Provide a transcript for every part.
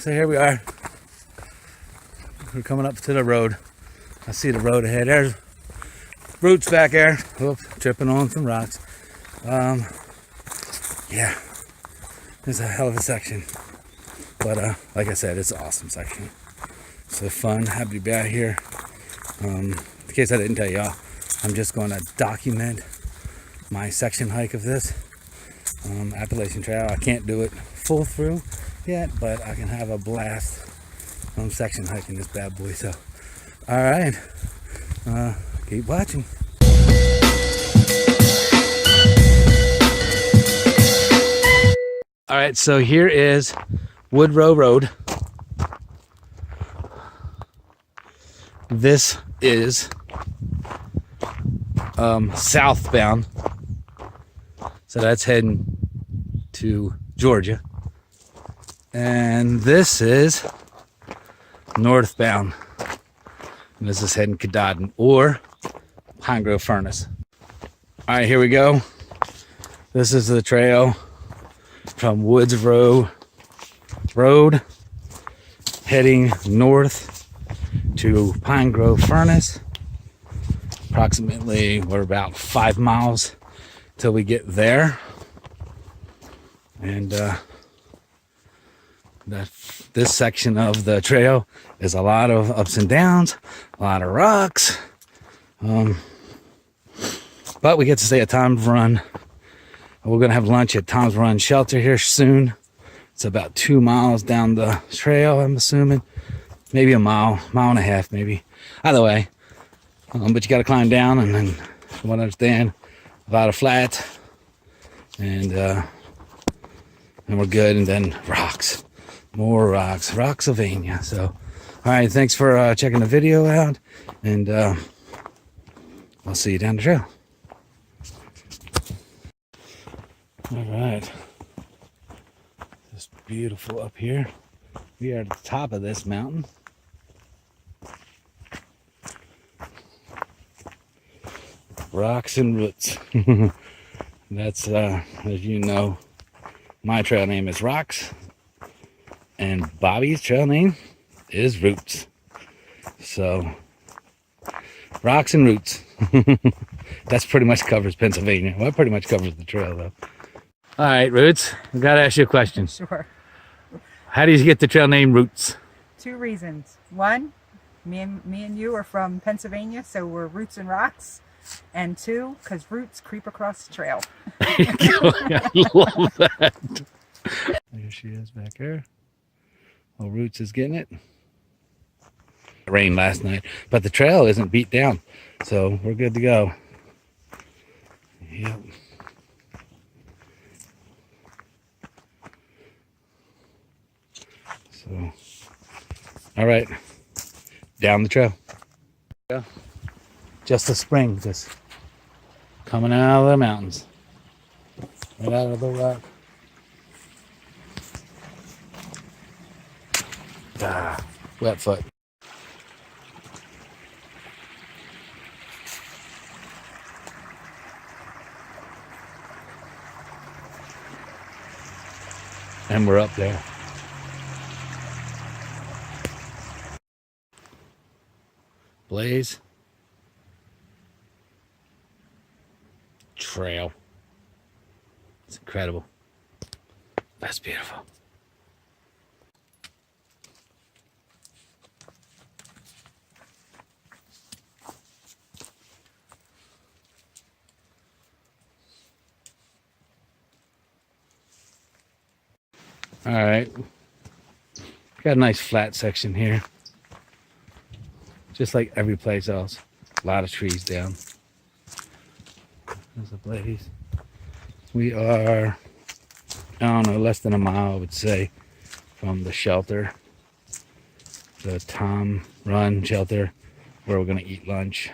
so here we are. We're coming up to the road. I see the road ahead. There's roots back there. Oops, tripping on some rocks. Yeah, it's a hell of a section. But like I said, it's an awesome section. So fun. Happy to be out here. In case I didn't tell y'all, I'm just going to document my section hike of this Appalachian Trail. I can't do it full through yet, but I can have a blast section hiking this bad boy. So, all right, keep watching. All right, so here is Woodrow Rd. This is southbound, so that's heading to Georgia, and this is northbound, and this is heading Cadadon or Pine Grove Furnace. All right, here we go. This is the trail from Woodrow Rd heading north to Pine Grove Furnace. Approximately, we're about 5 miles till we get there, and this section of the trail is a lot of ups and downs, a lot of rocks, but we get to stay at Toms Run. We're gonna have lunch at Toms Run Shelter here soon. It's about 2 miles down the trail, I'm assuming. Maybe a mile and a half, maybe. Either way. But you got to climb down, and then, from what I understand, a lot of flat, and we're good. And then rocks, more rocks, Rocksylvania. So, all right, thanks for checking the video out, and I'll see you down the trail. All right, just beautiful up here. We are at the top of this mountain. Rocks and roots. That's as you know, my trail name is Rocks, and Bobby's trail name is Roots. So rocks and roots. That's pretty much covers Pennsylvania. Well, that pretty much covers the trail, though. All right, Roots, I gotta ask you a question. Sure. How do you get the trail name Roots? 2 reasons. One, me and you are from Pennsylvania, so we're roots and rocks. And 2, because roots creep across the trail. I love that. There she is back there. Well, Roots is getting it. It rained last night, but the trail isn't beat down, so we're good to go. Yep. So, all right, down the trail. Yeah. Just a spring, just coming out of the mountains, right out of the rock. Wet foot. And we're up there. Blaze Trail. It's incredible. That's beautiful. All right. Got a nice flat section here. Just like every place else. A lot of trees down. There's a blaze. We are, I don't know, less than a mile, I would say, from the shelter. The Toms Run Shelter, where we're going to eat lunch.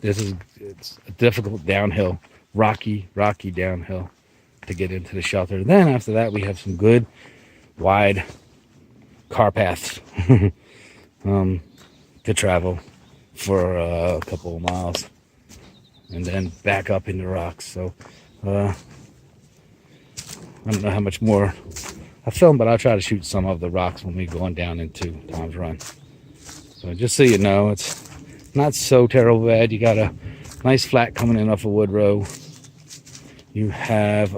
It's a difficult downhill, rocky downhill to get into the shelter. Then after that, we have some good, wide car paths to travel for a couple of miles, and then back up into rocks. So I don't know how much more I filmed, but I'll try to shoot some of the rocks when we going down into Toms Run. So just so you know, it's not so terrible bad. You got a nice flat coming in off of Woodrow. You have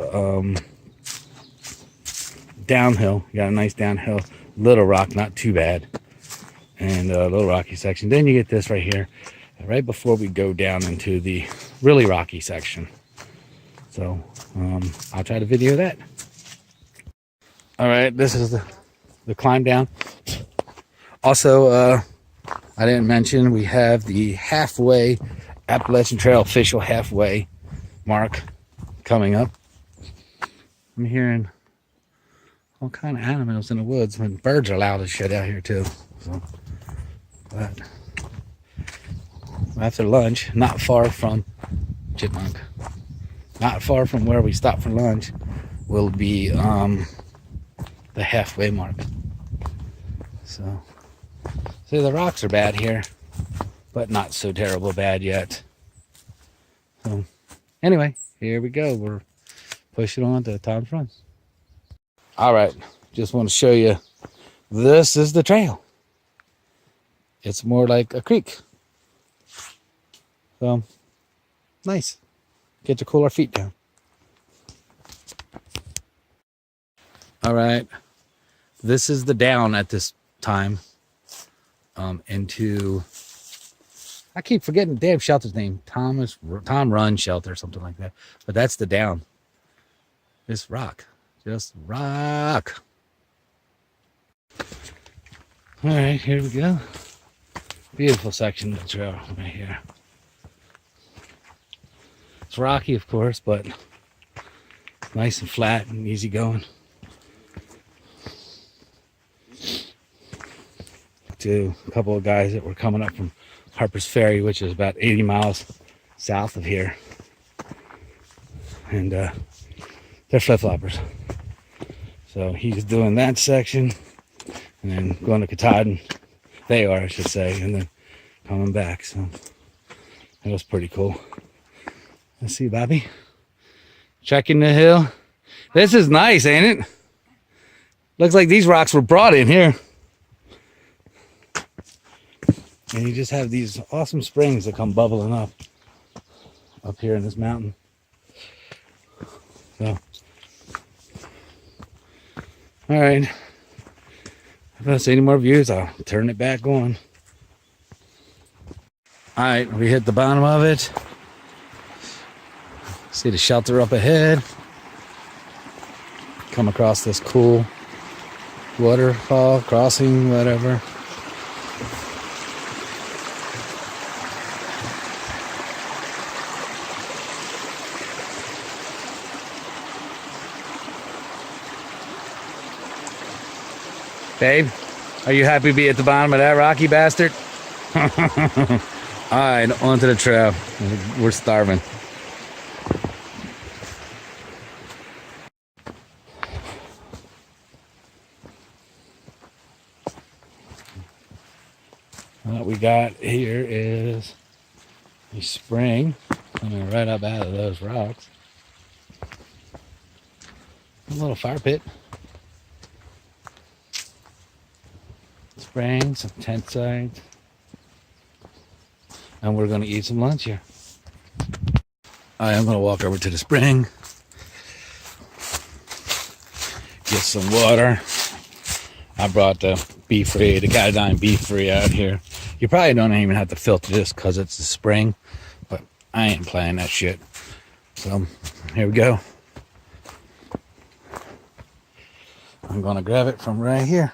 downhill. You got a nice downhill. Little rock, not too bad. And a little rocky section. Then you get this right here, right before we go down into the really rocky section. So I'll try to video that. All right, this is the climb down. Also, I didn't mention we have the halfway Appalachian Trail official halfway mark coming up. I'm hearing all kind of animals in the woods, and birds are loud as shit out here too. So, but after lunch, not far from Chipmunk, not far from where we stopped for lunch, will be the halfway mark. So, see, the rocks are bad here, but not so terrible bad yet. So, anyway, here we go. We're pushing on to Toms Run. All right, just want to show you. This is the trail. It's more like a creek. So, nice. Get to cool our feet down. All right, this is the down at this time. Into, I keep forgetting the damn shelter's name. Tom Run Shelter, something like that. But that's the down. This rock, just rock. All right, here we go. Beautiful section of the trail right here. It's rocky, of course, but nice and flat and easy going. To a couple of guys that were coming up from Harper's Ferry, which is about 80 miles south of here. And they're flip-floppers. So he's doing that section and then going to Katahdin. They are, I should say, and then coming back. So that was pretty cool. Let's see, Bobby. Checking the hill. This is nice, ain't it? Looks like these rocks were brought in here. And you just have these awesome springs that come bubbling up here in this mountain. So, all right. If I see any more views, I'll turn it back on. All right, we hit the bottom of it. See the shelter up ahead. Come across this cool waterfall, crossing, whatever. Babe, are you happy to be at the bottom of that rocky bastard? All right, onto the trail. We're starving. What we got here is a spring coming right up out of those rocks. A little fire pit. Spring, some tent sites. And we're going to eat some lunch here. I'm going to walk over to the spring. Get some water. I brought the beef-free, the Catadine beef-free out here. You probably don't even have to filter this because it's the spring. But I ain't playing that shit. So, here we go. I'm going to grab it from right here.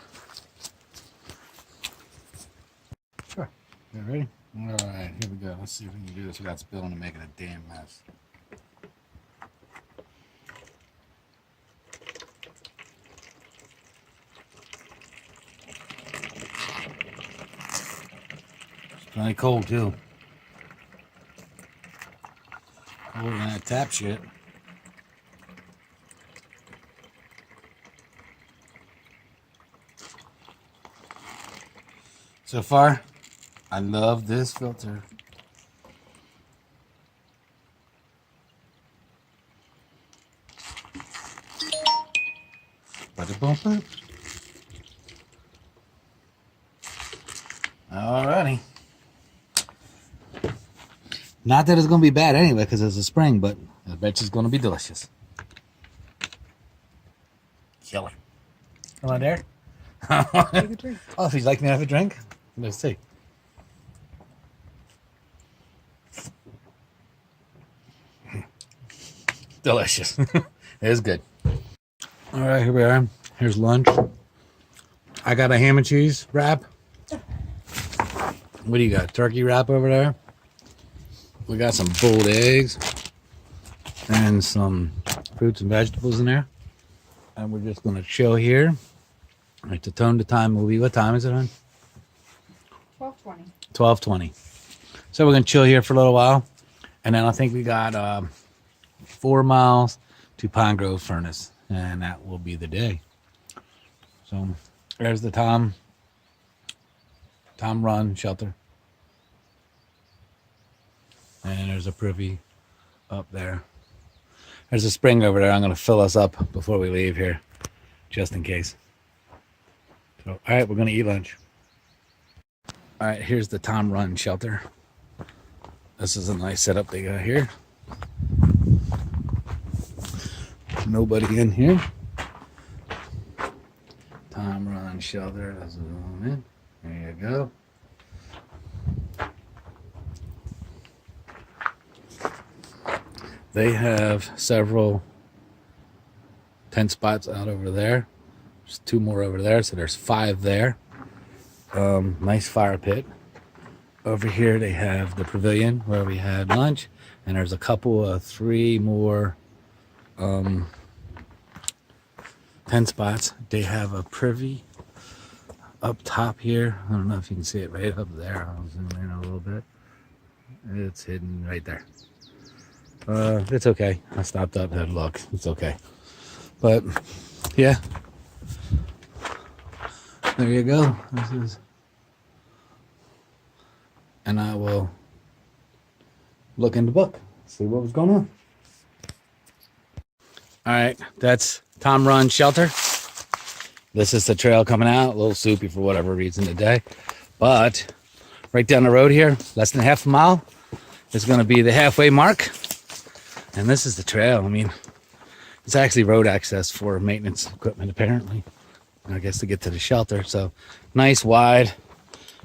Sure. You ready? All right, here we go. Let's see if we can do this without spilling and making a damn mess. It's plenty cold too. Colder than that tap shit. So far, I love this filter. Alrighty. Not that it's going to be bad anyway because it's a spring, but I bet you it's going to be delicious. Killer. Come on there. Take a drink. Oh, if you'd like me to have a drink? Let's see. Delicious. It is good. All right, here we are. Here's lunch. I got a ham and cheese wrap. What do you got? Turkey wrap over there. We got some boiled eggs and some fruits and vegetables in there. And we're just going to chill here. Right, the tone to time will be, what time is it on? 12:20. 12:20. So we're going to chill here for a little while. And then I think we got 4 miles to Pine Grove Furnace. And that will be the day. So there's the Tom Run Shelter. And there's a privy up there. There's a spring over there. I'm going to fill us up before we leave here, just in case. So, all right, we're going to eat lunch. All right, here's the Tom Run Shelter. This is a nice setup they got here. Nobody in here. Tom Run Shelter. Let's zoom in. There you go. They have several tent spots out over there. There's 2 more over there, so there's 5 there. Nice fire pit. Over here they have the pavilion where we had lunch, and there's a couple of 3 more tent spots. They have a privy up top here. I don't know if you can see it right up there. I'll zoom in a little bit. It's hidden right there. It's okay. I stopped up and had a look. It's okay. But yeah, there you go. This is, and I will look in the book, see what was going on. All right, that's Tom Run Shelter. This is the trail coming out. A little soupy for whatever reason today, but right down the road here, less than half a mile, is going to be the halfway mark. And this is the trail. I mean, it's actually road access for maintenance equipment, apparently. I guess to get to the shelter. So, nice wide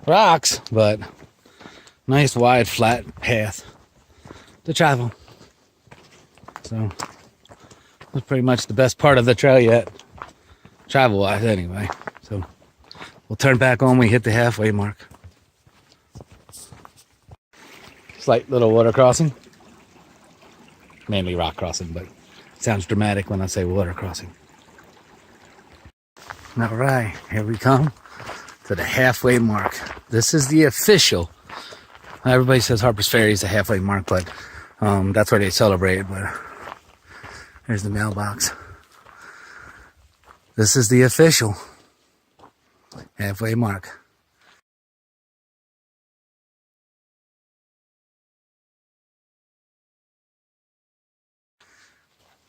rocks, but nice wide flat path to travel. So, that's pretty much the best part of the trail yet, travel-wise anyway. So, we'll turn back on when we hit the halfway mark. Slight little water crossing. Mainly rock crossing, but it sounds dramatic when I say water crossing. All right, here we come to the halfway mark. This is the official. Everybody says Harper's Ferry is the halfway mark, but that's where they celebrate. But here's the mailbox. This is the official halfway mark.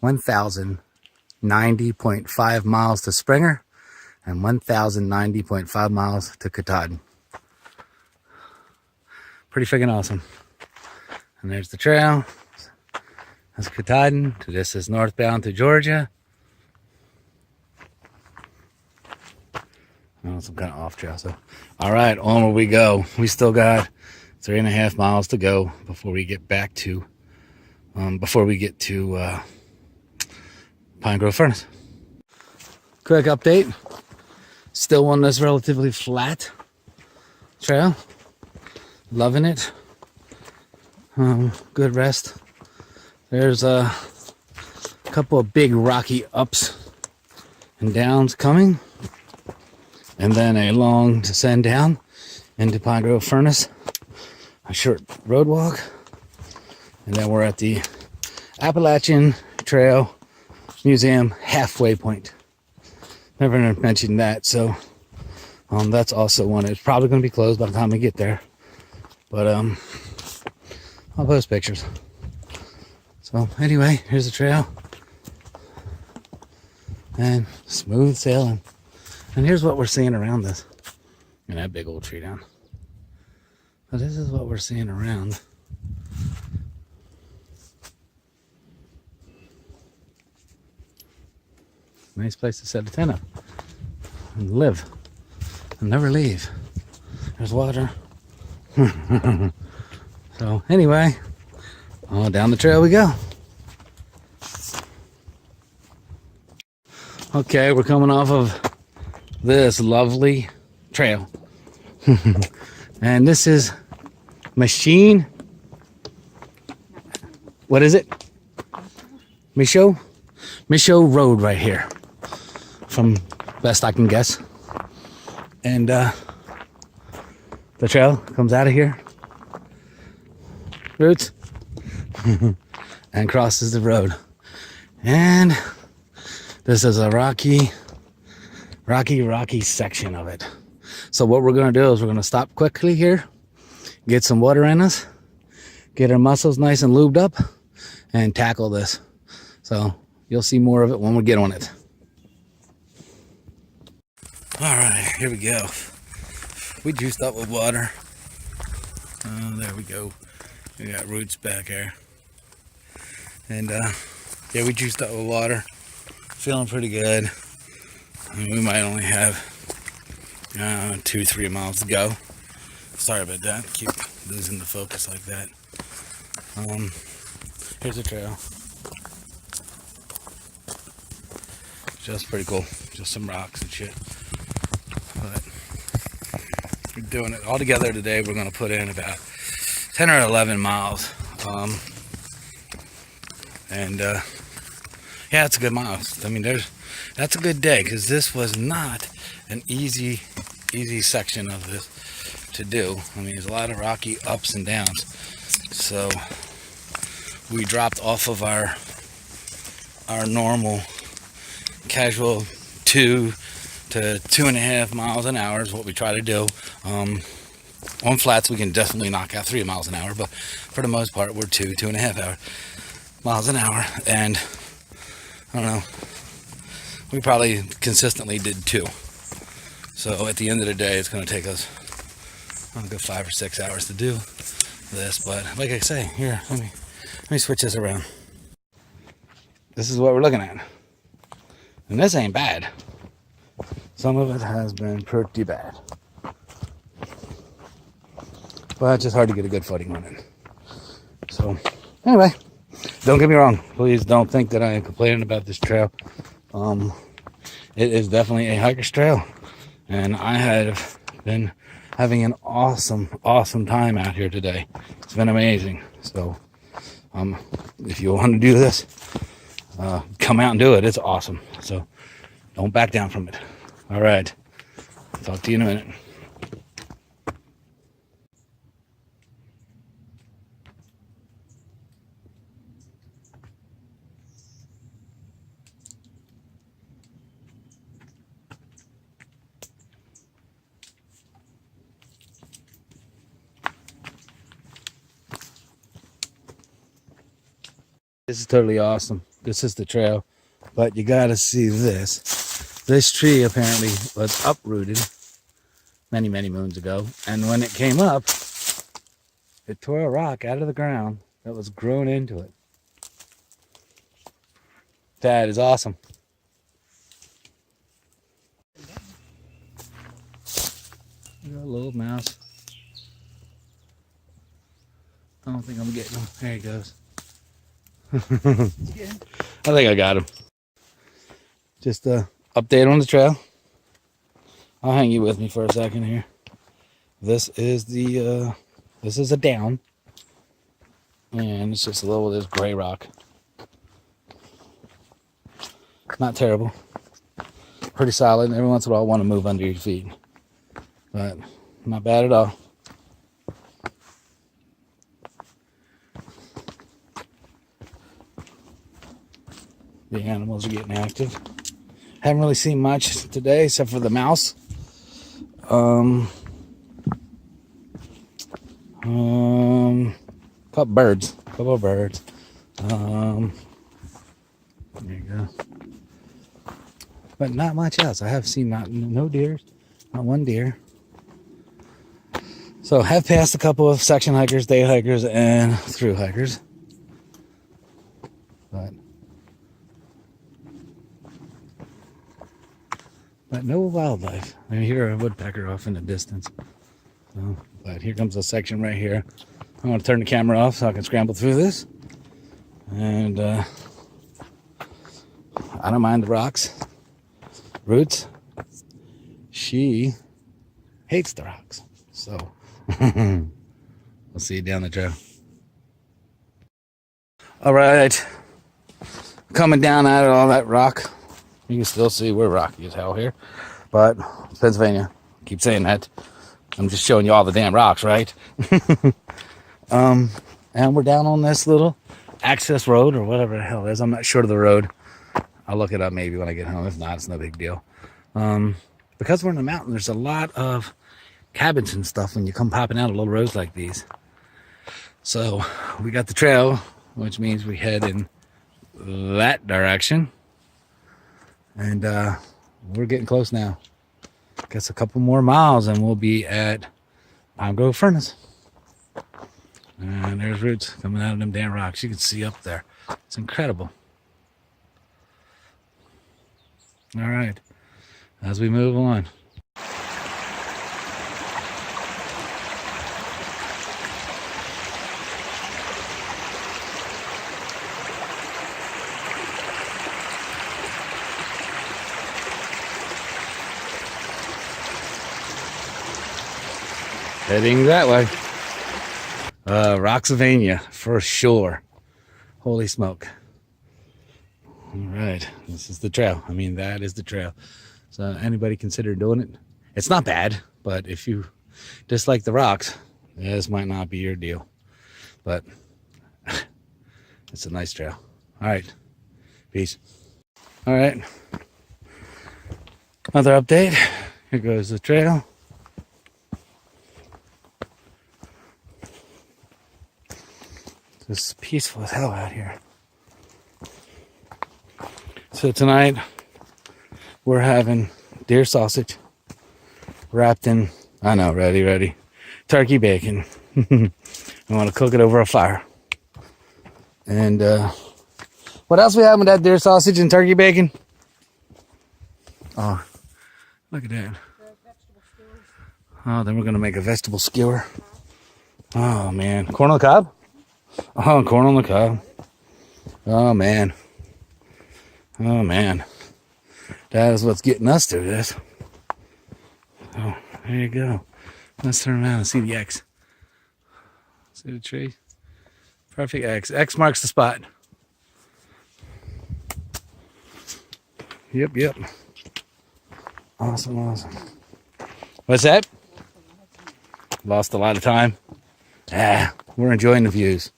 (1,090.5 miles to Springer and 1,090.5 miles to Katahdin. Pretty freaking awesome. And there's the trail. That's Katahdin. This is northbound to Georgia. Oh, some kind of off trail. So, all right, onward we go. We still got 3.5 miles to go before we get back to Pine Grove Furnace. Quick update. Still on this relatively flat trail. Loving it. Good rest. There's a couple of big rocky ups and downs coming. And then a long descend down into Pine Grove Furnace. A short road walk. And then we're at the Appalachian Trail Museum halfway point. Never mentioned that, so that's also one. It's probably going to be closed by the time we get there, but I'll post pictures. So anyway, here's the trail. and smooth sailing. And here's what we're seeing around us. And that big old tree down. So this is what we're seeing around. Nice place to set a tent up and live and never leave. There's water. So anyway, down the trail we go. Okay, we're coming off of this lovely trail. And this is Machine. What is it? Michaud Road right here. From best I can guess. And the trail comes out of here. Roots. And crosses the road. And this is a rocky section of it. So what we're going to do is we're going to stop quickly here, get some water in us, get our muscles nice and lubed up, and tackle this. So you'll see more of it when we get on it. All right, here we go. We juiced up with water. Oh, there we go. We got roots back here. And yeah, we juiced up with water. Feeling pretty good. We might only have 2-3 miles to go. Sorry about that. Keep losing the focus like that. Here's the trail. Just pretty cool. Just some rocks and shit. But we're doing it all together today. We're going to put in about 10 or 11 miles. Yeah, it's a good miles. I mean, that's a good day, because this was not an easy section of this to do. I mean, there's a lot of rocky ups and downs. So we dropped off of our normal casual 2 to 2.5 miles an hour is what we try to do. On flats, we can definitely knock out 3 miles an hour, but for the most part, we're 2.5 miles an hour. And I don't know, we probably consistently did 2. So at the end of the day, it's going to take us a good 5 or 6 hours to do this. But like I say, here, let me switch this around. This is what we're looking at. And this ain't bad. Some of it has been pretty bad. But it's just hard to get a good footing on it. So anyway, don't get me wrong. Please don't think that I am complaining about this trail. It is definitely a hiker's trail. And I have been having an awesome time out here today. It's been amazing. So if you want to do this, come out and do it. It's awesome. So don't back down from it. All right. Talk to you in a minute. This is totally awesome. This is the trail, but you gotta see this. This tree apparently was uprooted many moons ago, and when it came up, it tore a rock out of the ground that was grown into it. That is awesome. We got a little mouse. I don't think I'm getting him. There he goes. I think I got him. Just a update on the trail. I'll hang you with me for a second here. This is a down, and it's just a little of this gray rock. Not terrible. Pretty solid. Every once in a while, I want to move under your feet, but not bad at all. The animals are getting active. Haven't really seen much today except for the mouse. Couple birds. There you go. but not much else. I have seen no deer, not one deer. So have passed a couple of section hikers, day hikers, and through hikers. But no wildlife. I hear a woodpecker off in the distance. So, but here comes a section right here. I'm going to turn the camera off so I can scramble through this. And I don't mind the rocks. Roots, she hates the rocks. So we'll see you down the trail. All right. Coming down out of all that rock. You can still see we're rocky as hell here. But it's Pennsylvania. Keep saying that. I'm just showing you all the damn rocks, right? And we're down on this little access road or whatever the hell it is. I'm not sure of the road. I'll look it up maybe when I get home. If not, it's no big deal. Because we're in the mountain, there's a lot of cabins and stuff when you come popping out of little roads like these. So we got the trail, which means we head in that direction. And we're getting close now. Guess a couple more miles and we'll be at Pine Grove Furnace. And there's roots coming out of them damn rocks. You can see up there. It's incredible. All right. As we move on. Heading that way. Roxylvania for sure. Holy smoke. All right. This is the trail. I mean, that is the trail. So anybody consider doing it? It's not bad, but if you dislike the rocks, this might not be your deal. But it's a nice trail. All right. Peace. All right. Another update. Here goes the trail. It's peaceful as hell out here. So tonight we're having deer sausage wrapped in, I know, ready, turkey bacon. I want to cook it over a fire. And what else we have with that deer sausage and turkey bacon? Oh, look at that. Oh, then we're going to make a vegetable skewer. Oh, man. Corn on the cob? Oh, corn on the cob. Oh, man. Oh, man. That is what's getting us through this. Oh, there you go. Let's turn around and see the X. See the tree? Perfect X. X marks the spot. Yep. Awesome. What's that? Lost a lot of time. We're enjoying the views.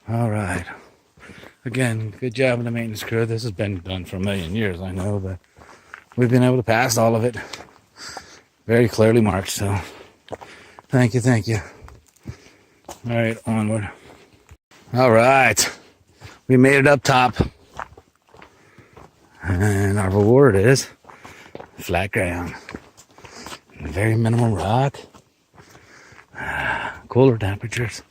All right. Again, good job in the maintenance crew. This has been done for a million years, I know, but we've been able to pass all of it. Very clearly marked, so thank you. All right, onward. All right. We made it up top. And our reward is flat ground. Very minimal rock. Cooler temperatures.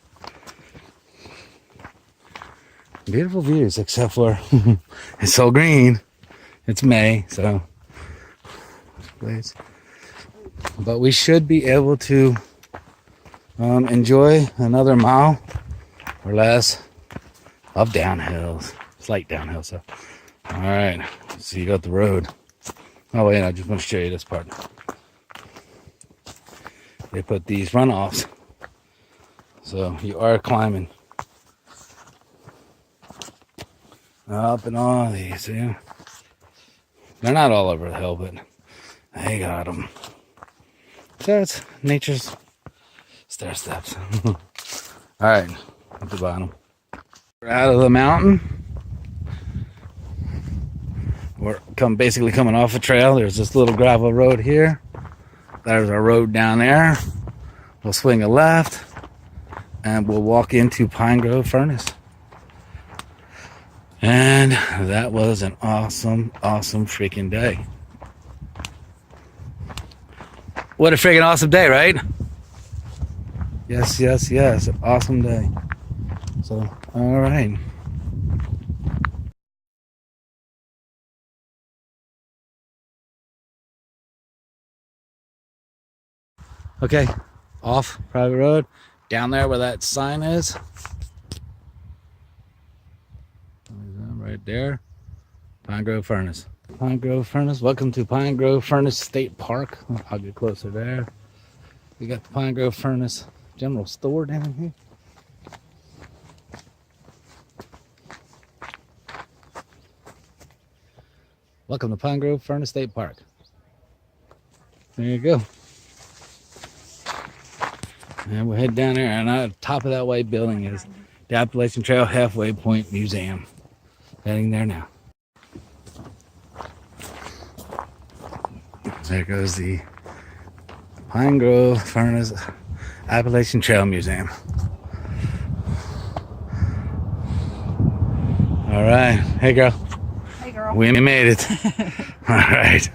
Beautiful views, except for it's so green. It's May, so but we should be able to enjoy another mile or less of downhills, slight downhill. So, all right, so you got the road. Oh wait, I just want to show you this part. They put these runoffs, so you are climbing up and all these. See? They're not all over the hill, but they got them. So it's nature's stair steps. All right, at the bottom. We're out of the mountain. We're basically coming off a trail. There's this little gravel road here. There's our road down there. We'll swing a left and we'll walk into Pine Grove Furnace. And that was an awesome, awesome freaking day. What a freaking awesome day, right? Yes, yes, yes. Awesome day. So, all right. Okay, off private road. Down there where that sign is. Right there. Pine Grove Furnace. Pine Grove Furnace. Welcome to Pine Grove Furnace State Park. I'll get closer there. We got the Pine Grove Furnace General Store down here. Welcome to Pine Grove Furnace State Park. There you go. And we'll head down there, and on top of that white building is the Appalachian Trail Halfway Point Museum. Heading there now. There goes the Pine Grove Furnace Appalachian Trail Museum. All right. Hey, girl. Hey, girl. We made it. All right.